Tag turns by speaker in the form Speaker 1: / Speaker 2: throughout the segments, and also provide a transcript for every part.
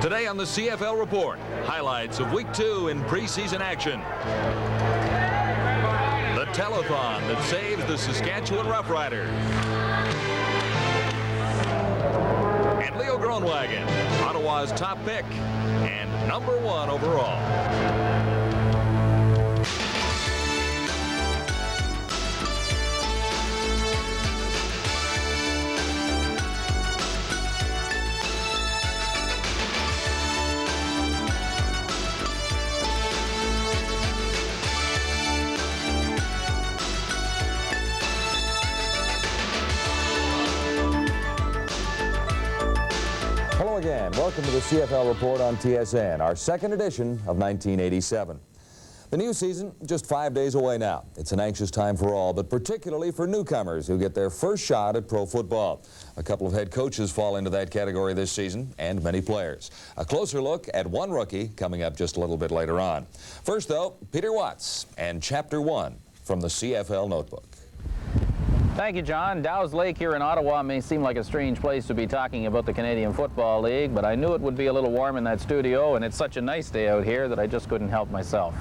Speaker 1: Today on the CFL Report, highlights of Week 2 in preseason action. The telethon that saves the Saskatchewan Roughriders. And Leo Groenwagen, Ottawa's top pick and #1 overall.
Speaker 2: Hello again. Welcome to the CFL Report on TSN, our second edition of 1987. The new season, just 5 days away now. It's an anxious time for all, but particularly for newcomers who get their first shot at pro football. A couple of head coaches fall into that category this season, and many players. A closer look at one rookie coming up just a little bit later on. First, though, Peter Watts and Chapter 1 from the CFL Notebook.
Speaker 3: Thank you, John. Dow's Lake here in Ottawa may seem like a strange place to be talking about the Canadian Football League, but I knew it would be a little warm in that studio, and it's such a nice day out here that I just couldn't help myself.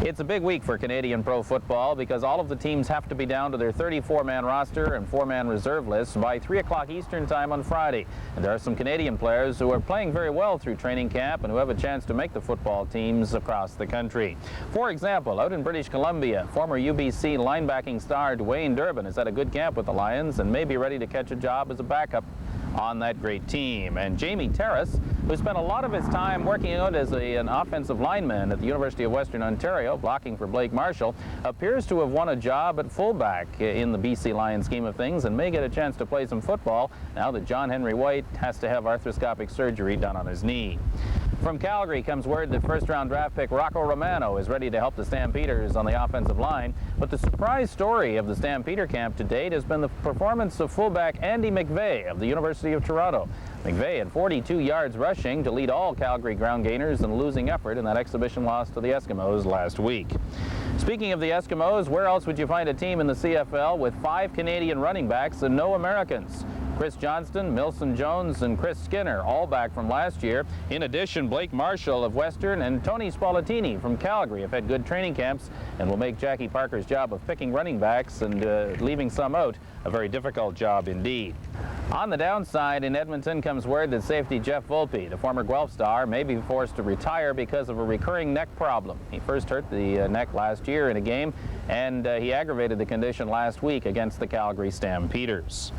Speaker 3: It's a big week for Canadian pro football because all of the teams have to be down to their 34-man roster and 4-man reserve lists by 3 o'clock Eastern time on Friday. And there are some Canadian players who are playing very well through training camp and who have a chance to make the football teams across the country. For example, out in British Columbia, former UBC linebacking star Dwayne Durbin has had a good camp with the Lions and may be ready to catch a job as a backup on that great team. And Jamie Terrace, who spent a lot of his time working out as an offensive lineman at the University of Western Ontario, blocking for Blake Marshall, appears to have won a job at fullback in the BC Lions scheme of things and may get a chance to play some football now that John Henry White has to have arthroscopic surgery done on his knee. From Calgary comes word that first-round draft pick Rocco Romano is ready to help the Stampeders on the offensive line. But the surprise story of the Stampeder camp to date has been the performance of fullback Andy McVeigh of the University of Toronto. McVeigh had 42 yards rushing to lead all Calgary ground gainers in a losing effort in that exhibition loss to the Eskimos last week. Speaking of the Eskimos, where else would you find a team in the CFL with 5 Canadian running backs and no Americans? Chris Johnston, Milson Jones, and Chris Skinner, all back from last year. In addition, Blake Marshall of Western and Tony Spallettini from Calgary have had good training camps and will make Jackie Parker's job of picking running backs and leaving some out a very difficult job indeed. On the downside, in Edmonton comes word that safety Jeff Volpe, the former Guelph star, may be forced to retire because of a recurring neck problem. He first hurt the neck last year in a game, and he aggravated the condition last week against the Calgary Stampeders.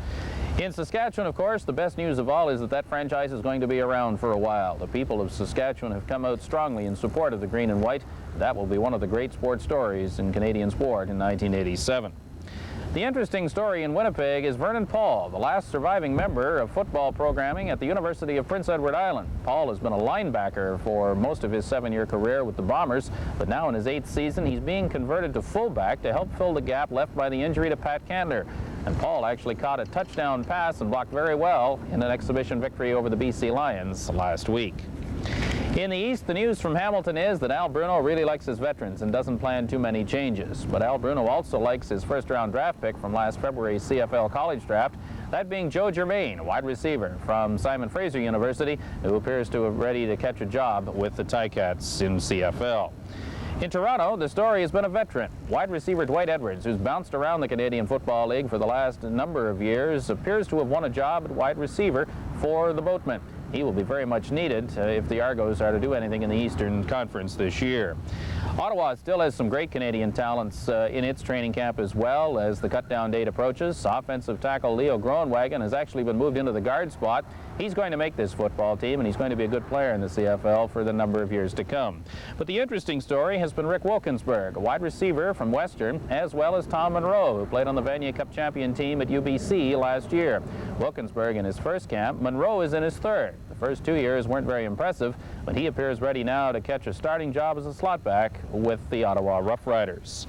Speaker 3: In Saskatchewan, of course, the best news of all is that that franchise is going to be around for a while. The people of Saskatchewan have come out strongly in support of the green and white. That will be one of the great sports stories in Canadian sport in 1987. The interesting story in Winnipeg is Vernon Paul, the last surviving member of football programming at the University of Prince Edward Island. Paul has been a linebacker for most of his 7-year career with the Bombers, but now in his 8th season he's being converted to fullback to help fill the gap left by the injury to Pat Candler. And Paul actually caught a touchdown pass and blocked very well in an exhibition victory over the BC Lions last week. In the East, the news from Hamilton is that Al Bruno really likes his veterans and doesn't plan too many changes. But Al Bruno also likes his first-round draft pick from last February's CFL college draft, that being Joe Germain, a wide receiver from Simon Fraser University, who appears to be ready to catch a job with the Ticats in CFL. In Toronto, the story has been a veteran. Wide receiver Dwight Edwards, who's bounced around the Canadian Football League for the last number of years, appears to have won a job at wide receiver for the Boatmen. He will be very much needed if the Argos are to do anything in the Eastern Conference this year. Ottawa still has some great Canadian talents in its training camp as well as the cut-down date approaches. Offensive tackle Leo Groenwagen has actually been moved into the guard spot. He's going to make this football team, and he's going to be a good player in the CFL for the number of years to come. But the interesting story has been Rick Wilkinsburg, a wide receiver from Western, as well as Tom Monroe, who played on the Vanier Cup champion team at UBC last year. Wilkinsburg in his first camp, Monroe is in his third. The first 2 years weren't very impressive, but he appears ready now to catch a starting job as a slot back with the Ottawa Roughriders.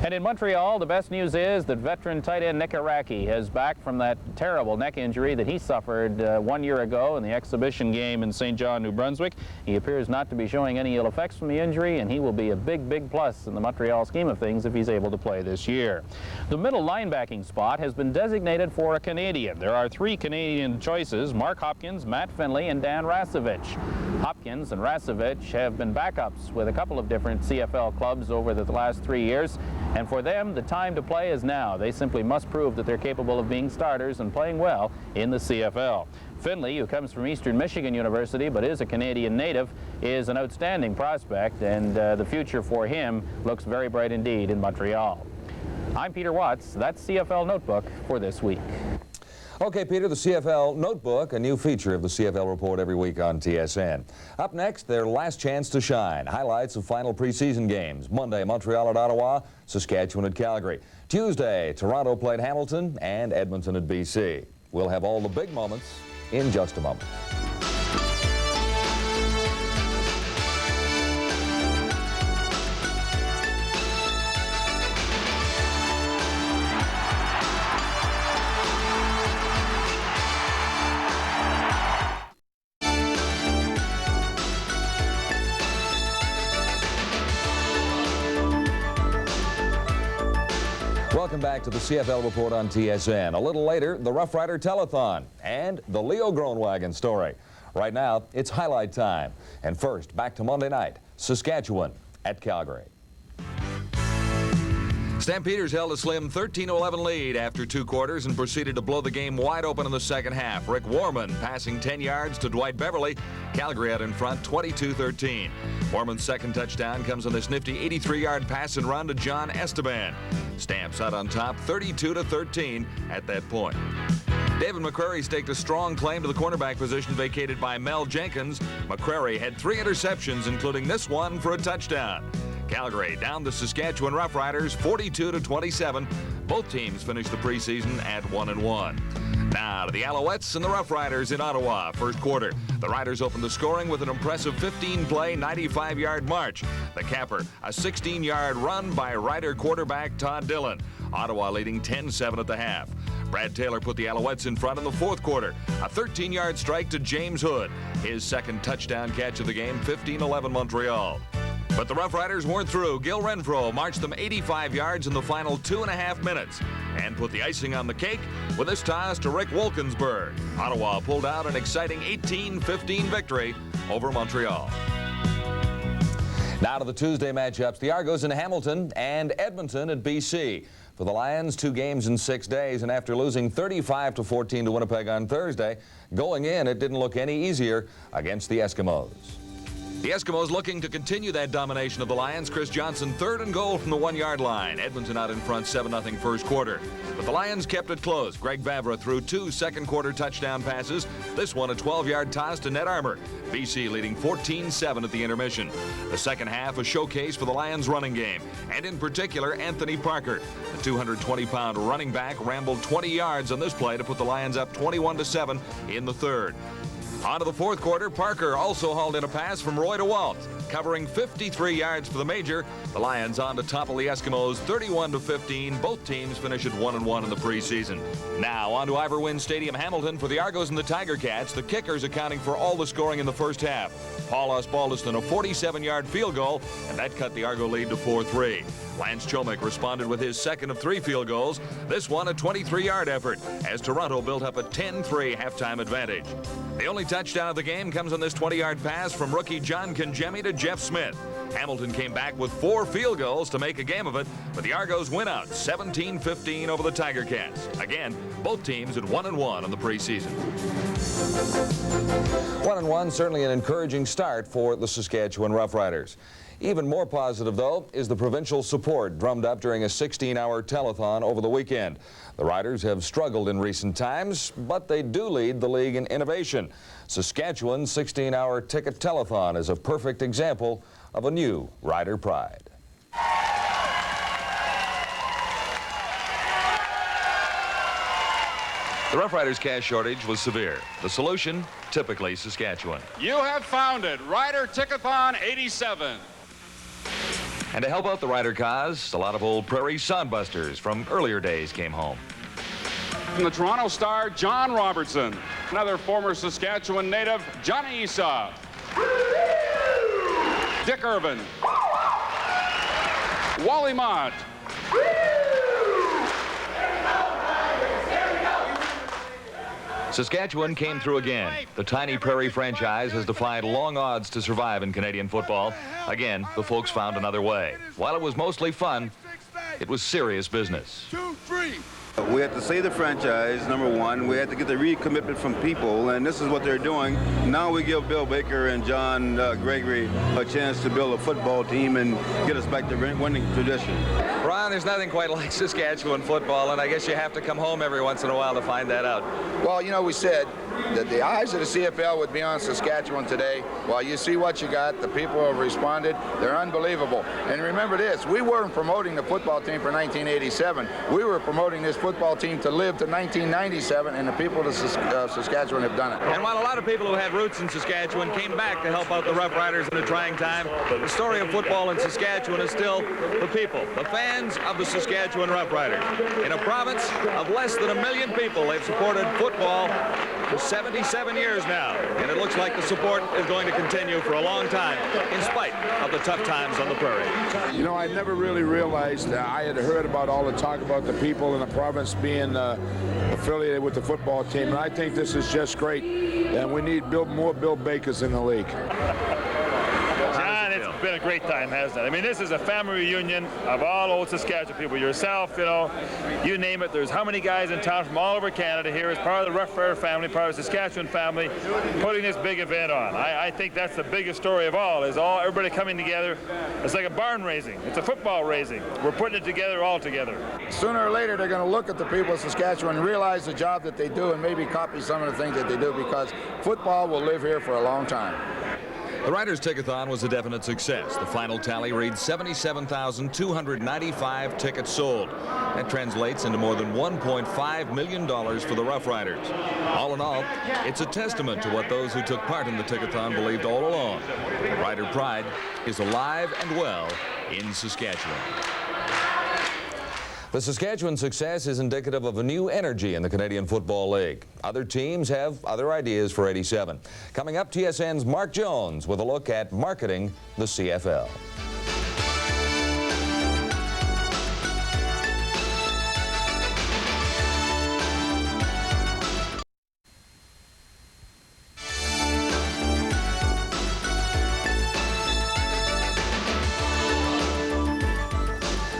Speaker 3: And in Montreal, the best news is that veteran tight end Nick Araki is back from that terrible neck injury that he suffered 1 year ago in the exhibition game in St. John, New Brunswick. He appears not to be showing any ill effects from the injury, and he will be a big plus in the Montreal scheme of things if he's able to play this year. The middle linebacking spot has been designated for a Canadian. There are 3 Canadian choices: Mark Hopkins, Matt Finley, and Dan Rasevich. Hopkins and Rasevich have been backups with a couple of different CFL clubs over the last 3 years. And for them, the time to play is now. They simply must prove that they're capable of being starters and playing well in the CFL. Finley, who comes from Eastern Michigan University but is a Canadian native, is an outstanding prospect, and the future for him looks very bright indeed in Montreal. I'm Peter Watts. That's CFL Notebook for this week.
Speaker 2: Okay, Peter, the CFL Notebook, a new feature of the CFL Report every week on TSN. Up next, their last chance to shine. Highlights of final preseason games. Monday, Montreal at Ottawa, Saskatchewan at Calgary. Tuesday, Toronto played Hamilton and Edmonton at BC. We'll have all the big moments in just a moment. Welcome back to the CFL Report on TSN. A little later, the Rough Rider Telethon and the Leo Groenwagen story. Right now, it's highlight time. And first, back to Monday night, Saskatchewan at Calgary.
Speaker 1: Stampeders held a slim 13-11 lead after 2 quarters and proceeded to blow the game wide open in the second half. Rick Warman passing 10 yards to Dwight Beverly. Calgary out in front 22-13. Warman's second touchdown comes on this nifty 83-yard pass and run to John Esteban. Stamps out on top 32-13 at that point. David McCrary staked a strong claim to the cornerback position vacated by Mel Jenkins. McCrary had 3 interceptions, including this one for a touchdown. Calgary down the Saskatchewan Roughriders 42-27. Both teams finished the preseason at 1-1. Now to the Alouettes and the Roughriders in Ottawa. First quarter, the Riders opened the scoring with an impressive 15-play, 95-yard march. The capper, a 16-yard run by Rider quarterback Todd Dillon. Ottawa leading 10-7 at the half. Brad Taylor put the Alouettes in front in the fourth quarter. A 13-yard strike to James Hood. His second touchdown catch of the game, 15-11 Montreal. But the Rough Riders weren't through. Gil Renfro marched them 85 yards in the final 2.5 minutes and put the icing on the cake with his toss to Rick Wilkinsburg. Ottawa pulled out an exciting 18-15 victory over Montreal.
Speaker 2: Now to the Tuesday matchups. The Argos in Hamilton and Edmonton at BC. For the Lions, 2 games in 6 days, and after losing 35-14 to Winnipeg on Thursday, going in, it didn't look any easier against the Eskimos.
Speaker 1: The Eskimos looking to continue that domination of the Lions. Chris Johnson 3rd and goal from the 1-yard line. Edmonton out in front 7-0 first quarter. But the Lions kept it close. Greg Vavra threw 2 second-quarter touchdown passes. This one a 12-yard toss to Ned Armour. BC leading 14-7 at the intermission. The second half a showcase for the Lions running game, and in particular Anthony Parker. The 220-pound running back rambled 20 yards on this play to put the Lions up 21-7 in the third. On to the fourth quarter, Parker also hauled in a pass from Roy DeWalt. Covering 53 yards for the Major, the Lions on to topple the Eskimos 31-15. Both teams finish at 1-1 in the preseason. Now on to Ivor Wynne Stadium, Hamilton for the Argos and the Tiger Cats. The kickers accounting for all the scoring in the first half. Paul Osbaldiston a 47-yard field goal, and that cut the Argo lead to 4-3. Lance Chomick responded with his second of 3 field goals. This one a 23-yard effort as Toronto built up a 10-3 halftime advantage. The only touchdown of the game comes on this 20-yard pass from rookie John Kangemi to Jeff Smith. Hamilton came back with 4 field goals to make a game of it, but the Argos win out 17-15 over the Tiger Cats. Again, both teams at 1-1 in the preseason.
Speaker 2: 1-1, certainly an encouraging start for the Saskatchewan Roughriders. Even more positive, though, is the provincial support drummed up during a 16-hour telethon over the weekend. The Riders have struggled in recent times, but they do lead the league in innovation. Saskatchewan's 16-hour ticket telethon is a perfect example of a new Rider pride.
Speaker 1: The Rough Riders' cash shortage was severe. The solution, typically Saskatchewan.
Speaker 4: You have found it, Rider Tickathon 87.
Speaker 1: And to help out the Rider cause, a lot of old prairie soundbusters from earlier days came home.
Speaker 4: From the Toronto Star, John Robertson. Another former Saskatchewan native, Johnny Esau. Dick Irvin. Wally Mott.
Speaker 1: Saskatchewan came through again. The tiny prairie franchise has defied long odds to survive in Canadian football. Again, the folks found another way. While it was mostly fun, it was serious business.
Speaker 5: 2, 3.
Speaker 6: We had to save the franchise, number one. We had to get the recommitment from people, and this is what they're doing. Now we give Bill Baker and John Gregory a chance to build a football team and get us back to winning tradition.
Speaker 1: Ron, there's nothing quite like Saskatchewan football, and I guess you have to come home every once in a while to find that out.
Speaker 5: Well, you know, we said that the eyes of the CFL would be on Saskatchewan today. Well, you see what you got. The people have responded. They're unbelievable. And remember this, we weren't promoting the football team for 1987. We were promoting this football team to live to 1997, and the people of Saskatchewan have done it.
Speaker 1: And while a lot of people who had roots in Saskatchewan came back to help out the Rough Riders in a trying time, the story of football in Saskatchewan is still the people, the fans of the Saskatchewan Rough Riders. In a province of less than 1 million people, they've supported football for 77 years now, and it looks like the support is going to continue for a long time, in spite of the tough times on the prairie.
Speaker 7: You know, I never really realized I had heard about all the talk about the people in the province being affiliated with the football team, and I think this is just great, and we need more Bill Bakers in the league.
Speaker 8: John, it's been a great time, hasn't it? I mean, this is a family reunion of all old Saskatchewan people. Yourself, you know, you name it. There's how many guys in town from all over Canada here as part of the Rough Rider family, part of the Saskatchewan family, putting this big event on. I think that's the biggest story of all, is everybody coming together. It's like a barn raising. It's a football raising. We're putting it together all together.
Speaker 5: Sooner or later, they're going to look at the people of Saskatchewan and realize the job that they do and maybe copy some of the things that they do, because football will live here for a long time.
Speaker 1: The Riders Tickathon was a definite success. The final tally reads 77,295 tickets sold. That translates into more than $1.5 million for the Rough Riders. All in all, it's a testament to what those who took part in the Tickathon believed all along. Rider pride is alive and well in Saskatchewan.
Speaker 2: The Saskatchewan success is indicative of a new energy in the Canadian Football League. Other teams have other ideas for '87. Coming up, TSN's Mark Jones with a look at marketing the CFL.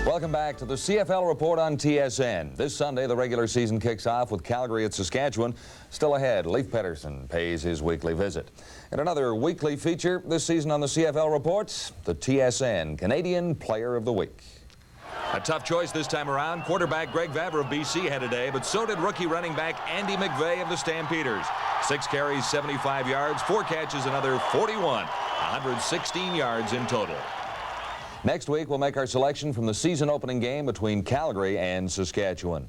Speaker 2: Welcome back to the CFL Report on TSN. This Sunday, the regular season kicks off with Calgary at Saskatchewan. Still ahead, Leif Pedersen pays his weekly visit. And another weekly feature this season on the CFL Report, the TSN Canadian Player of the Week.
Speaker 1: A tough choice this time around. Quarterback Greg Vavra of BC had a day, but so did rookie running back Andy McVeigh of the Stampeders. 6 carries, 75 yards, 4 catches, another 41, 116 yards in total.
Speaker 2: Next week, we'll make our selection from the season opening game between Calgary and Saskatchewan.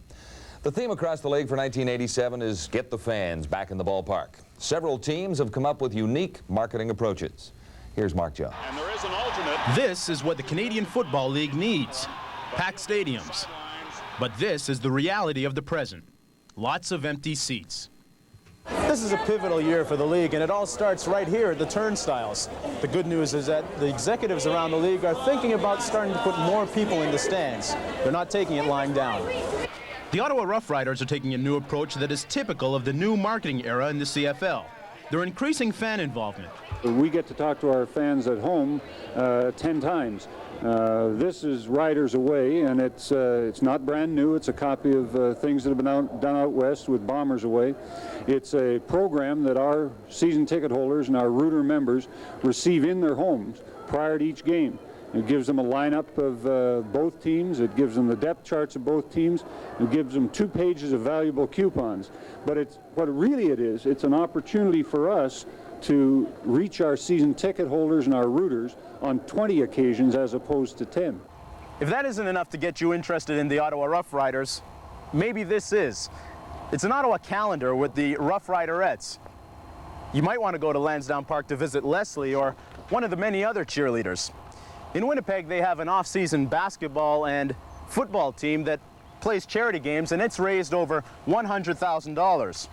Speaker 2: The theme across the league for 1987 is get the fans back in the ballpark. Several teams have come up with unique marketing approaches. Here's Mark Jones.
Speaker 4: And there is an alternate.
Speaker 9: This is what the Canadian Football League needs. Packed stadiums. But this is the reality of the present. Lots of empty seats.
Speaker 10: This is a pivotal year for the league, and it all starts right here at the turnstiles. The good news is that the executives around the league are thinking about starting to put more people in the stands. They're not taking it lying down.
Speaker 9: The Ottawa Rough Riders are taking a new approach that is typical of the new marketing era in the CFL. They're increasing fan involvement.
Speaker 11: We get to talk to our fans at home 10 times. This is Riders Away, and it's not brand new. It's a copy of things that have been done out west with Bombers Away. It's a program that our season ticket holders and our Rooter members receive in their homes prior to each game. It gives them a lineup of both teams. It gives them the depth charts of both teams. It gives them 2 pages of valuable coupons. But it's an opportunity for us to reach our season ticket holders and our rooters on 20 occasions as opposed to 10.
Speaker 10: If that isn't enough to get you interested in the Ottawa Rough Riders, maybe this is. It's an Ottawa calendar with the Rough Riderettes. You might want to go to Lansdowne Park to visit Leslie or one of the many other cheerleaders. In Winnipeg, they have an off-season basketball and football team that plays charity games, and it's raised over $100,000.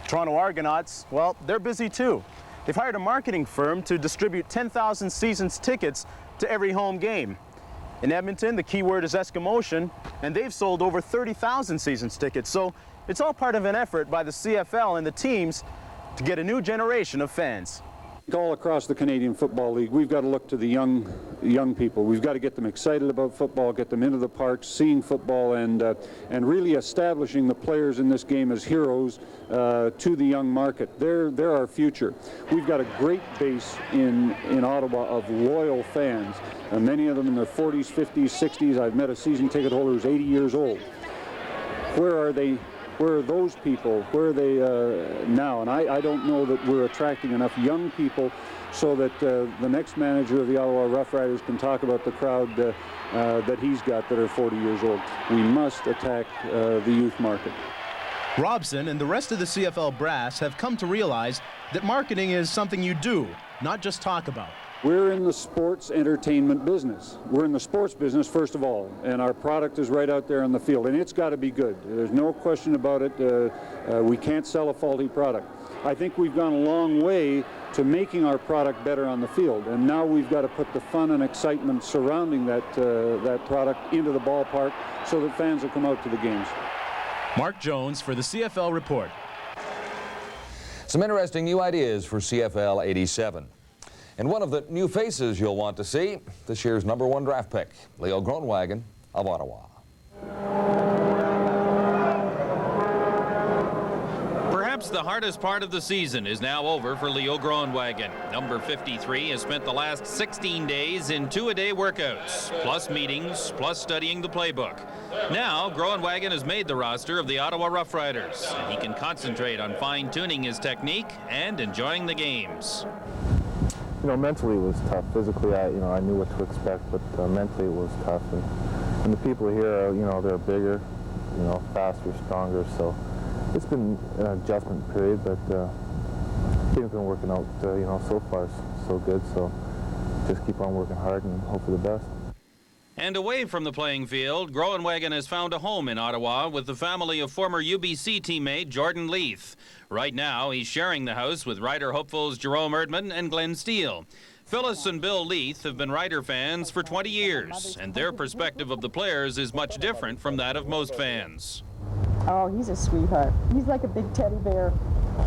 Speaker 10: Toronto Argonauts, well, they're busy too. They've hired a marketing firm to distribute 10,000 seasons tickets to every home game. In Edmonton, the key word is Eskimotion, and they've sold over 30,000 seasons tickets. So it's all part of an effort by the CFL and the teams to get a new generation of fans.
Speaker 11: All across the Canadian Football League, we've got to look to the young people. We've got to get them excited about football, get them into the parks, seeing football, and really establishing the players in this game as heroes to the young market. They're our future. We've got a great base in Ottawa of loyal fans. Many of them in their 40s, 50s, 60s. I've met a season ticket holder who's 80 years old. Where are they? Where are those people? Where are they now? And I don't know that we're attracting enough young people so that the next manager of the Ottawa Rough Riders can talk about the crowd that he's got that are 40 years old. We must attack the youth market.
Speaker 9: Robson and the rest of the CFL brass have come to realize that marketing is something you do, not just talk about.
Speaker 11: We're in the sports entertainment business. We're in the sports business, first of all, and our product is right out there on the field, and it's got to be good. There's no question about it. We can't sell a faulty product. I think we've gone a long way to making our product better on the field, and now we've got to put the fun and excitement surrounding that product into the ballpark so that fans will come out to the games.
Speaker 9: Mark Jones for the CFL Report.
Speaker 2: Some interesting new ideas for CFL 87. And one of the new faces you'll want to see, this year's #1 draft pick, Leo Groenewegen of Ottawa.
Speaker 3: Perhaps the hardest part of the season is now over for Leo Groenewegen. Number 53 has spent the last 16 days in 2-a-day workouts, plus meetings, plus studying the playbook. Now, Groenewegen has made the roster of the Ottawa Rough Riders, and he can concentrate on fine-tuning his technique and enjoying the games.
Speaker 12: You know, mentally it was tough. Physically, I knew what to expect, but mentally it was tough. And the people here, they're bigger, faster, stronger. So it's been an adjustment period, but things have been working out, so far so good. So just keep on working hard and hope for the best.
Speaker 3: And away from the playing field, Groenewegen has found a home in Ottawa with the family of former UBC teammate Jordan Leith. Right now, he's sharing the house with Rider hopefuls Jerome Erdman and Glenn Steele. Phyllis and Bill Leith have been Rider fans for 20 years, and their perspective of the players is much different from that of most fans.
Speaker 13: Oh, he's a sweetheart. He's like a big teddy bear.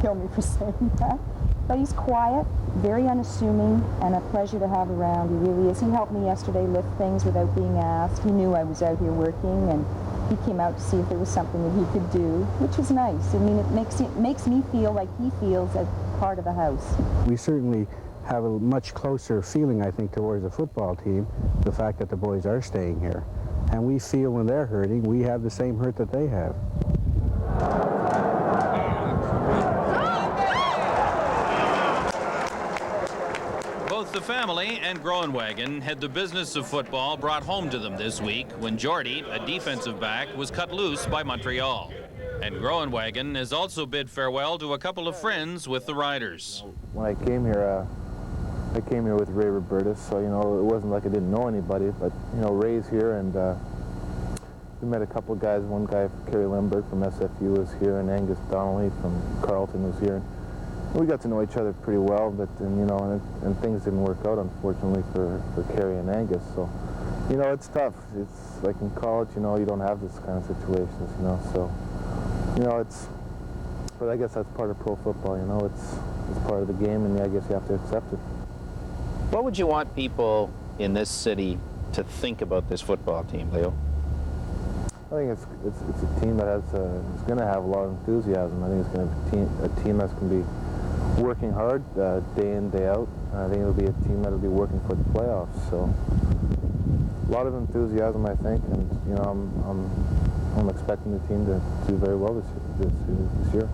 Speaker 13: Kill me for saying that. But he's quiet, very unassuming, and a pleasure to have around. He really is. He helped me yesterday lift things without being asked. He knew I was out here working, and he came out to see if there was something that he could do, which is nice. I mean, it makes me feel like he feels as part of the house.
Speaker 14: We certainly have a much closer feeling, I think, towards the football team, the fact that the boys are staying here. And we feel when they're hurting, we have the same hurt that they have.
Speaker 3: Both the family and Groenewegen had the business of football brought home to them this week when Jordy, a defensive back, was cut loose by Montreal. And Groenewegen has also bid farewell to a couple of friends with the Riders.
Speaker 12: When I came here with Ray Robertus, so it wasn't like I didn't know anybody, but Ray's here, and we met a couple of guys. One guy, Kerry Lemberg from SFU, was here, and Angus Donnelly from Carleton was here. We got to know each other pretty well, but and things didn't work out, unfortunately, for Kerry and Angus. So, it's tough. It's like in college, you don't have this kind of situations, So, but I guess that's part of pro football. It's part of the game, and I guess you have to accept it.
Speaker 3: What would you want people in this city to think about this football team, Leo?
Speaker 12: I think it's a team that is going to have a lot of enthusiasm. I think it's going to be a team that's going to be working hard day in, day out. I think it'll be a team that'll be working for the playoffs. So a lot of enthusiasm, I think, and I'm expecting the team to do very well this year.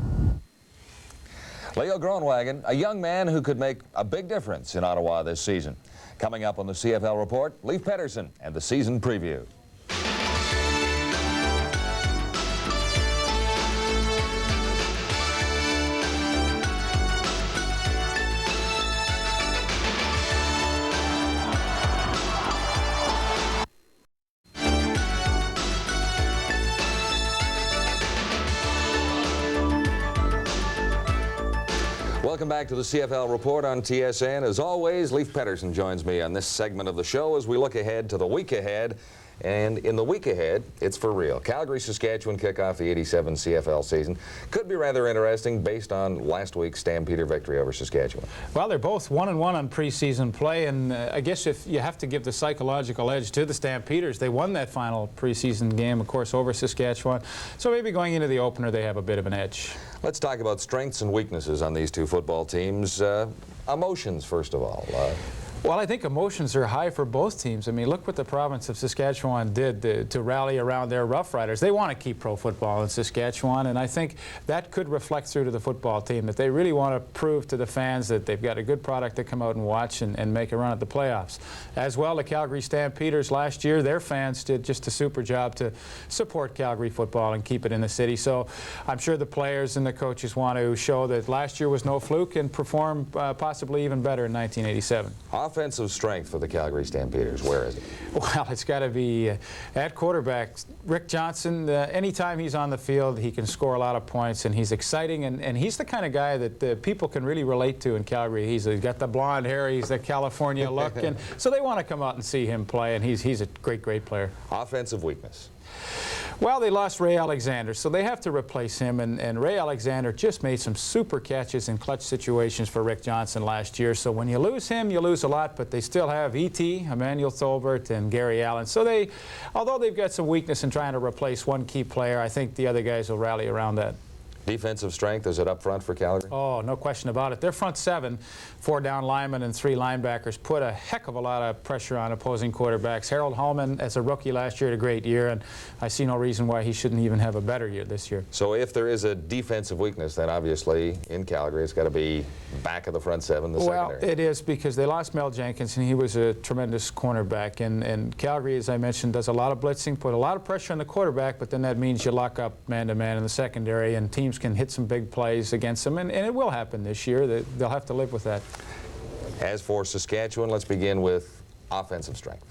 Speaker 2: Leo Groenewegen, a young man who could make a big difference in Ottawa this season. Coming up on the CFL Report, Leif Pedersen and the season preview. Welcome back to the CFL Report on TSN. As always, Leif Pedersen joins me on this segment of the show as we look ahead to the week ahead. And in the week ahead, it's for real. Calgary, Saskatchewan kick off the '87 CFL season. Could be rather interesting based on last week's Stampeder victory over Saskatchewan.
Speaker 15: Well, they're both 1-1 on preseason play, and I guess if you have to give the psychological edge to the Stampeders, they won that final preseason game, of course, over Saskatchewan. So maybe going into the opener, they have a bit of an edge.
Speaker 2: Let's talk about strengths and weaknesses on these two football teams. Emotions, first of all.
Speaker 15: Well, I think emotions are high for both teams. I mean, look what the province of Saskatchewan did to rally around their Rough Riders. They want to keep pro football in Saskatchewan, and I think that could reflect through to the football team, that they really want to prove to the fans that they've got a good product to come out and watch and make a run at the playoffs. As well, the Calgary Stampeders last year, their fans did just a super job to support Calgary football and keep it in the city. So I'm sure the players and the coaches want to show that last year was no fluke and perform possibly even better in 1987.
Speaker 2: Offensive strength for the Calgary Stampeders, where is it?
Speaker 15: Well, it's got to be at quarterback. Rick Johnson, anytime he's on the field, he can score a lot of points, and he's exciting, and he's the kind of guy that people can really relate to in Calgary. He's got the blonde hair, he's the California look, and so they want to come out and see him play, and he's a great, great player.
Speaker 2: Offensive weakness.
Speaker 15: Well, they lost Ray Alexander, so they have to replace him, and Ray Alexander just made some super catches in clutch situations for Rick Johnson last year. So when you lose him, you lose a lot, but they still have E.T., Emmanuel Tolbert, and Gary Allen. So although they've got some weakness in trying to replace one key player, I think the other guys will rally around that.
Speaker 2: Defensive strength, is it up front for Calgary?
Speaker 15: Oh, no question about it. Their front seven, 4 down linemen and 3 linebackers, put a heck of a lot of pressure on opposing quarterbacks. Harold Hallman, as a rookie last year, had a great year, and I see no reason why he shouldn't even have a better year this year.
Speaker 2: So if there is a defensive weakness, then obviously in Calgary it's got to be back of the front seven, the secondary.
Speaker 15: Well, it is, because they lost Mel Jenkins, and he was a tremendous cornerback. And Calgary, as I mentioned, does a lot of blitzing, put a lot of pressure on the quarterback, but then that means you lock up man-to-man in the secondary, and teams can hit some big plays against them, and it will happen this year. They'll have to live with that.
Speaker 2: As for Saskatchewan, let's begin with offensive strength.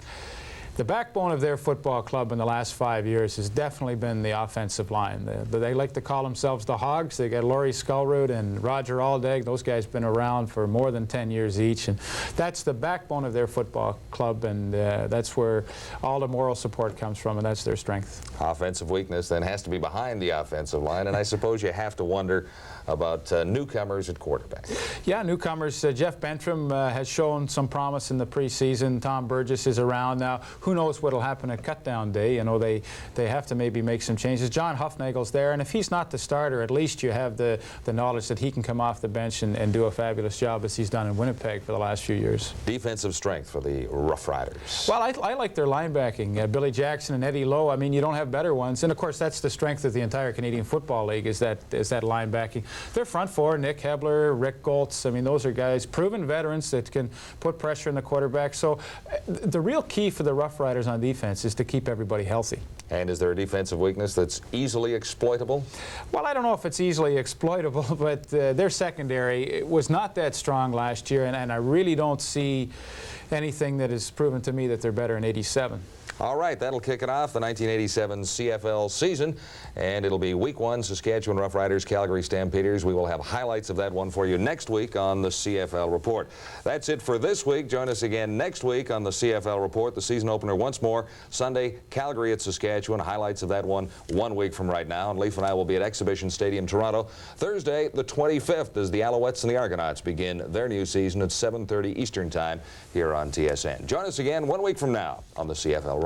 Speaker 15: The backbone of their football club in the last 5 years has definitely been the offensive line. They like to call themselves the Hogs. They got Laurie Skullroot and Roger Aldag. Those guys have been around for more than 10 years each, and that's the backbone of their football club, and that's where all the moral support comes from, and that's their strength.
Speaker 2: Offensive weakness then has to be behind the offensive line, and I suppose you have to wonder about newcomers at quarterback.
Speaker 15: Yeah, newcomers. Jeff Bentram has shown some promise in the preseason. Tom Burgess is around now. Who knows what will happen at cutdown day? You know, they have to maybe make some changes. John Huffnagel's there, and if he's not the starter, at least you have the knowledge that he can come off the bench and do a fabulous job as he's done in Winnipeg for the last few years.
Speaker 2: Defensive strength for the Rough Riders.
Speaker 15: Well, I like their linebacking. Billy Jackson and Eddie Lowe, I mean, you don't have better ones. And, of course, that's the strength of the entire Canadian Football League, is that linebacking. Their front four, Nick Hebler, Rick Goltz, I mean, those are guys, proven veterans that can put pressure on the quarterback. So the real key for the Rough Riders on defense is to keep everybody healthy.
Speaker 2: And is there a defensive weakness that's easily exploitable?
Speaker 15: Well, I don't know if it's easily exploitable, but their secondary was not that strong last year, and I really don't see anything that has proven to me that they're better in '87.
Speaker 2: All right, that'll kick it off, the 1987 CFL season, and it'll be Week 1, Saskatchewan Rough Riders, Calgary Stampeders. We will have highlights of that one for you next week on the CFL Report. That's it for this week. Join us again next week on the CFL Report. The season opener once more, Sunday, Calgary at Saskatchewan. Highlights of that one week from right now. And Leif and I will be at Exhibition Stadium, Toronto, Thursday, the 25th, as the Alouettes and the Argonauts begin their new season at 7:30 Eastern Time here on TSN. Join us again 1 week from now on the CFL Report.